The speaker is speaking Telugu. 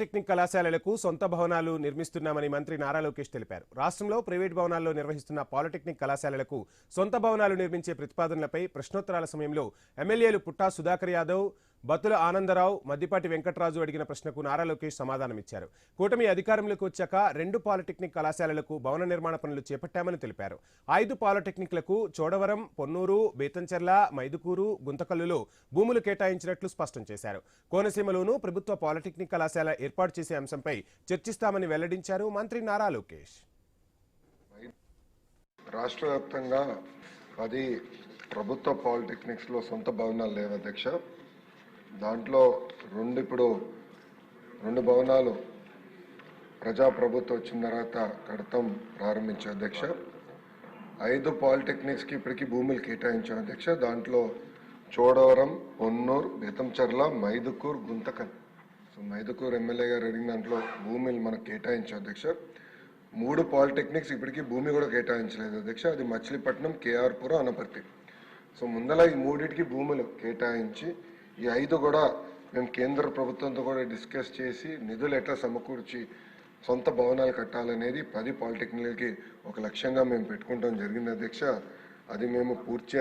టెక్నిక్ కళాశాలలకు సొంత భవనాలు నిర్మిస్తున్నామని మంత్రి నారా లోకేష్ తెలిపారు. రాష్ట్రంలో ప్రైవేట్ భవనాల్లో నిర్వహిస్తున్న పాలిటెక్నిక్ కళాశాలలకు సొంత భవనాలు నిర్మించే ప్రతిపాదనలపై ప్రశ్నోత్తరాల సమయంలో ఎమ్మెల్యేలు పుట్టా సుధాకర్ యాదవ్, బత్తుల ఆనందరావు, మద్దిపాటి వెంకటరాజు అడిగిన ప్రశ్నకు నారా లోకేష్ సమాధానమిచ్చారు. కూటమి అధికారంలోకి వచ్చాక 2 పాలిటెక్నిక్ కళాశాలలకు భవన నిర్మాణ పనులు చేపట్టామని తెలిపారు. 5 పాలిటెక్నిక్లకు చోడవరం, పొన్నూరు, బేతంచెర్ల, మైదుకూరు, గుంతకల్లులో భూములు కేటాయించినట్లు స్పష్టం చేశారు. కోనసీమలోనూ ప్రభుత్వ పాలిటెక్నిక్ కళాశాల ఏర్పాటు చేసే అంశంపై చర్చిస్తామని వెల్లడించారు మంత్రి నారా లోకేష్. రాష్ట్ర వ్యాప్తంగా 10 ప్రభుత్వ పాలిటెక్నిక్స్ లో సొంత భవనాలు లేవు అధ్యక్ష. దాంట్లో ఇప్పుడు 2 భవనాలు ప్రజాప్రభుత్వం వచ్చిన తర్వాత కడతం ప్రారంభించాం అధ్యక్ష. 5 పాలిటెక్నిక్స్ కి ఇప్పటికీ భూములు కేటాయించాం అధ్యక్ష. దాంట్లో చోడవరం, పొన్నూరు, బేతంచెర్ల, మైదుకూరు, గుంతకల్. మైదుకూరు ఎమ్మెల్యే గారు అడిగిన దాంట్లో భూములు మనకు కేటాయించాం అధ్యక్ష. 3 పాలిటెక్నిక్స్ ఇప్పటికీ భూమి కూడా కేటాయించలేదు అధ్యక్ష. అది మచిలీపట్నం, కేఆర్పురం, అనపర్తి. ముందల ఈ 3టికి భూములు కేటాయించి ఈ 5 కూడా మేము కేంద్ర ప్రభుత్వంతో కూడా డిస్కస్ చేసి నిధులు ఎట్లా సమకూర్చి సొంత భవనాలు కట్టాలనేది 10 పాలిటెక్నిక్లకి ఒక లక్ష్యంగా మేము పెట్టుకుంటాం జరిగింది అధ్యక్ష. అది మేము పూర్తి